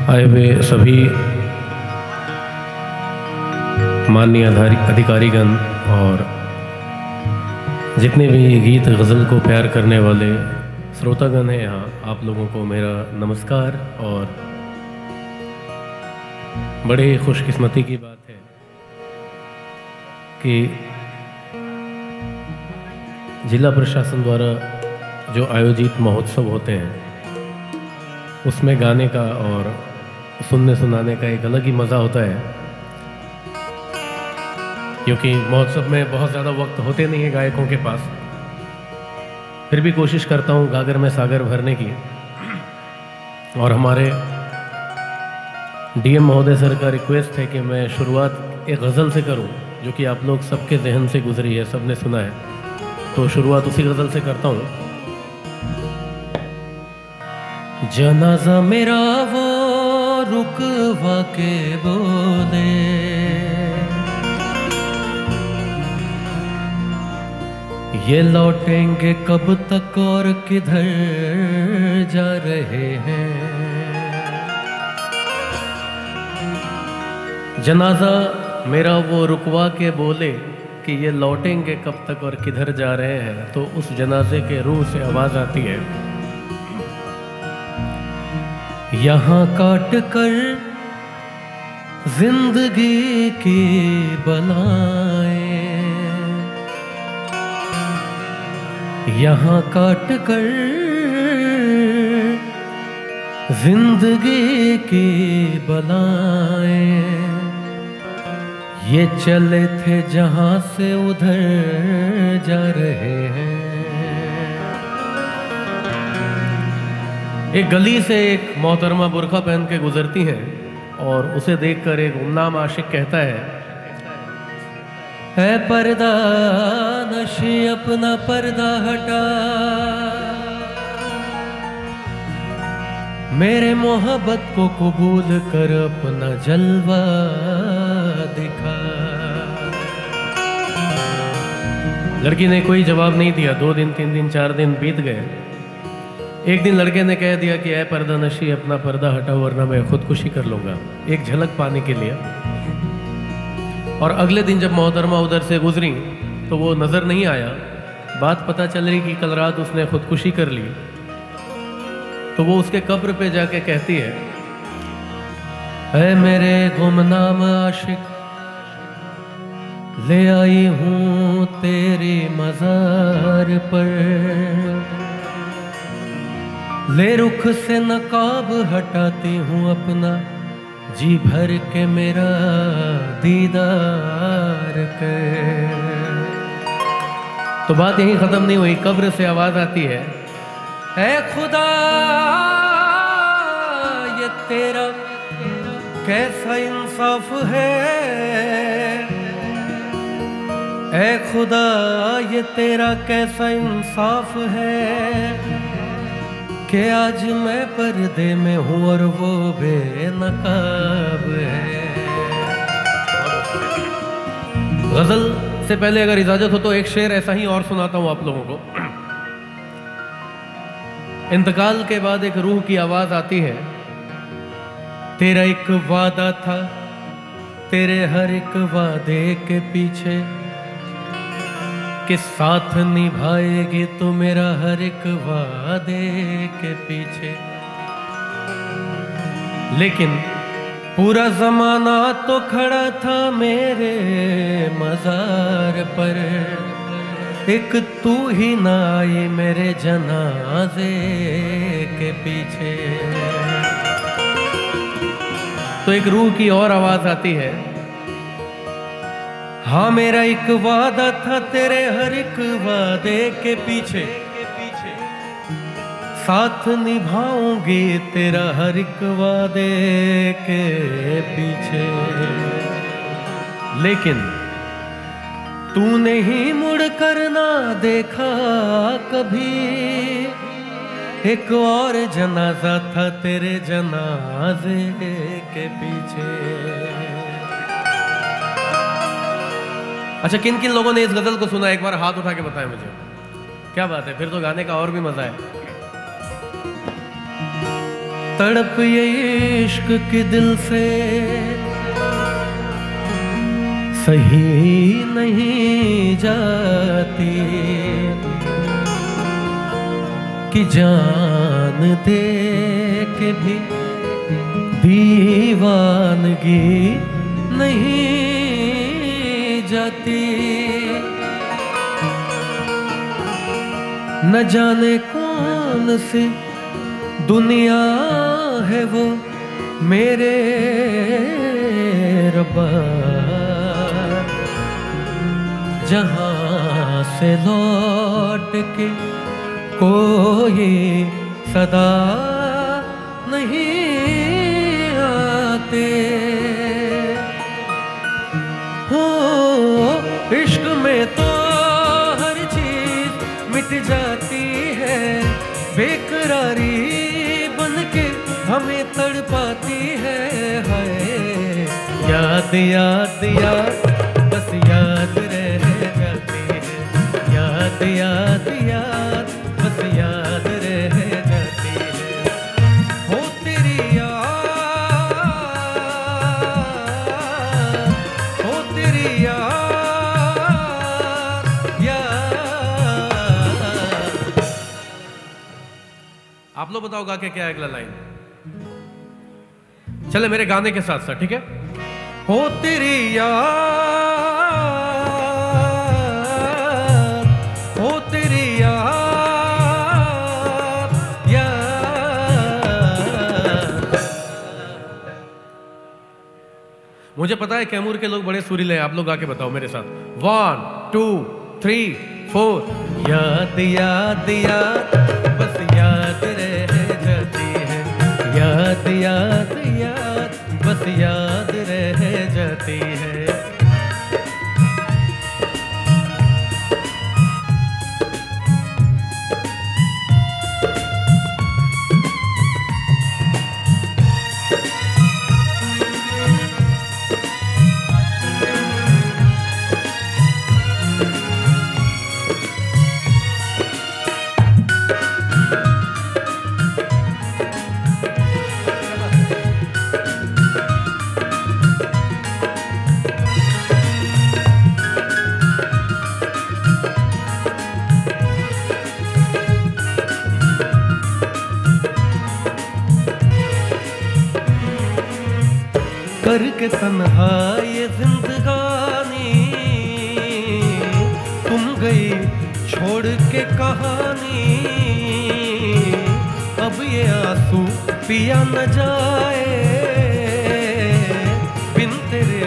आए हुए सभी माननीय अधिकारीगण और जितने भी गीत गज़ल को प्यार करने वाले श्रोतागण हैं यहाँ, आप लोगों को मेरा नमस्कार। और बड़े खुशकिस्मती की बात है कि जिला प्रशासन द्वारा जो आयोजित महोत्सव होते हैं उसमें गाने का और सुनने सुनाने का एक अलग ही मज़ा होता है, क्योंकि महोत्सव में बहुत ज़्यादा वक्त होते नहीं है गायकों के पास। फिर भी कोशिश करता हूँ गागर में सागर भरने की। और हमारे डीएम महोदय सर का रिक्वेस्ट है कि मैं शुरुआत एक गज़ल से करूँ, जो कि आप लोग सबके जहन से गुजरी है, सबने सुना है, तो शुरुआत उसी गज़ल से करता हूँ। जनाजा मेरा वो रुकवा के बोले, ये लौटेंगे कब तक और किधर जा रहे हैं। जनाजा मेरा वो रुकवा के बोले कि ये लौटेंगे कब तक और किधर जा रहे हैं, तो उस जनाजे के रूह से आवाज़ आती है, यहाँ काट कर जिंदगी की बलाएं, यहाँ काट कर जिंदगी की बलाएं, ये चले थे जहां से उधर जा रहे हैं। एक गली से एक मोहतरमा बुर्का पहन के गुजरती हैं और उसे देखकर एक गुमनाम आशिक कहता है पर्दा नशी अपना पर्दा हटा, मेरे मोहब्बत को कबूल कर अपना जलवा दिखा। लड़की ने कोई जवाब नहीं दिया। 2 दिन 3 दिन 4 दिन बीत गए। एक दिन लड़के ने कह दिया कि ऐ पर्दा नशी अपना पर्दा हटा, वरना मैं खुदकुशी कर लूँगा, एक झलक पाने के लिए। और अगले दिन जब मोहतरमा उधर से गुजरी तो वो नज़र नहीं आया। बात पता चल रही कि कल रात उसने खुदकुशी कर ली। तो वो उसके कब्र पे जाके कहती है, ऐ मेरे गुमनाम आशिक, ले आई हूँ तेरी मज़ार पर, ले रुख से नकाब हटाती हूँ अपना, जी भर के मेरा दीदार कर। तो बात यहीं ख़त्म नहीं हुई। कब्र से आवाज़ आती है, ऐ खुदा ये तेरा कैसा इंसाफ है, ऐ खुदा ये तेरा कैसा इंसाफ है, कि आज मैं पर्दे में हूँ और वो बेनकाब है। गज़ल से पहले अगर इजाज़त हो तो एक शेर ऐसा ही और सुनाता हूँ आप लोगों को। इंतकाल के बाद एक रूह की आवाज़ आती है, तेरा एक वादा था, तेरे हर एक वादे के पीछे, कि साथ निभाएगी तू मेरा हर एक वादे के पीछे। लेकिन पूरा ज़माना तो खड़ा था मेरे मज़ार पर, एक तू ही ना आई मेरे जनाजे के पीछे। तो एक रूह की और आवाज़ आती है, हाँ मेरा एक वादा था तेरे हर एक वादे के पीछे, साथ निभाऊंगी तेरा हर एक वादे के पीछे। लेकिन तूने ही मुड़ कर ना देखा कभी, एक और जनाजा था तेरे जनाजे के पीछे। अच्छा, किन किन लोगों ने इस गज़ल को सुना, एक बार हाथ उठा के बताएं मुझे। क्या बात है, फिर तो गाने का और भी मज़ा है। तड़प ये इश्क के दिल से सही नहीं जाती कि जान दे के भी दीवानगी नहीं जाती। न जाने कौन सी दुनिया है वो मेरे रब्बा, जहां से लौट के कोई सदा नहीं आते। हो इश्क में तो हर चीज मिट जाती है, बेकरारी बन के हमें तड़पाती है। हाय याद याद याद बस याद रह जाती है, याद याद याद बस याद रह जाती है। हो तेरी याद, हो तेरी याद, याद। आप लोग बताओ गा के क्या अगला लाइन चले मेरे गाने के साथ साथ, ठीक है। हो तेरी याद, हो तेरी याद, याद। मुझे पता है कैमूर के लोग बड़े सुरीले हैं, आप लोग आके बताओ मेरे साथ। 1 2 3 4। याद याद याद बस याद रह जाती है, याद याद याद बस याद रह जाती है। करके तन्हा ये जिंदगानी, तुम गई छोड़ के कहानी। अब ये आंसू पिया न जाए, बिन तेरे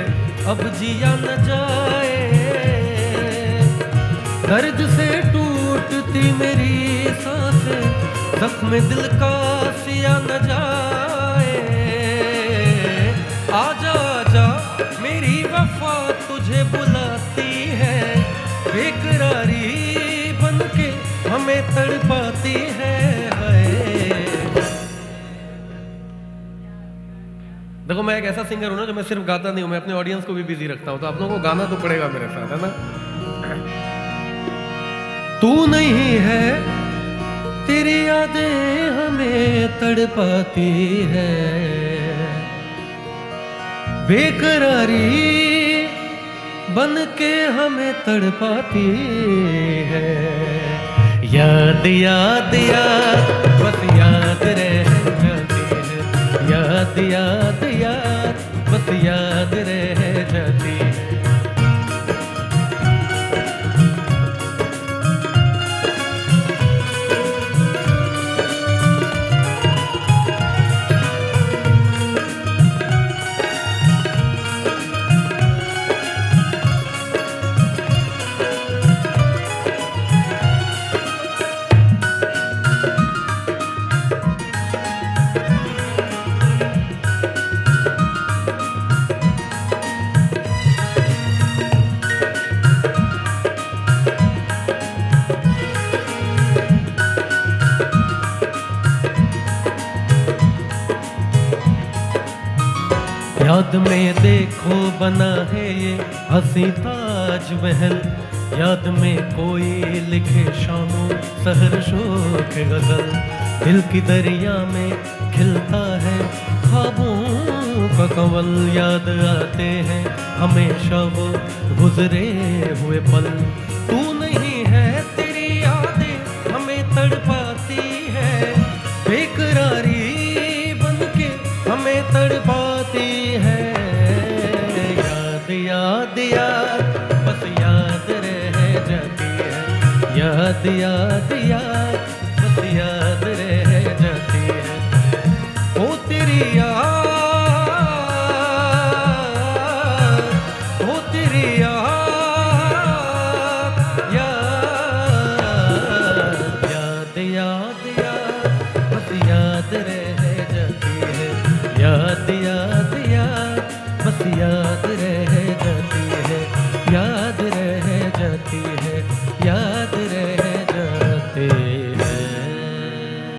अब जिया न जाए। दर्द से टूटती मेरी सांसें, जख्म दिल का सिया न जाए। आजा आजा मेरी वफा तुझे बुलाती है, बेकरारी बन के हमें तड़पाती है। देखो मैं एक ऐसा सिंगर हूं ना जो मैं सिर्फ गाता नहीं हूं, मैं अपने ऑडियंस को भी बिजी रखता हूं, तो आप लोगों को गाना तो पड़ेगा मेरे साथ, है ना। तू नहीं है तेरी यादें हमें तड़पाती है, बेकरारी बन के हमें तड़पाती है। याद याद याद बस याद रह जाती है, याद याद याद बस याद रह जाती है। याद में देखो बना है ये हंसी ताजमहल, याद में कोई लिखे शामों सहर शोक गजल। दिल की दरिया में खिलता है ख्वाबों का कंवल, याद आते हैं हमेशा वो गुजरे हुए पल। तू नहीं है तेरी यादें हमें तड़पाती है, बेकरारी बनके हमें तड़पाती है। याद याद याद बस याद रह जाती है, याद याद याद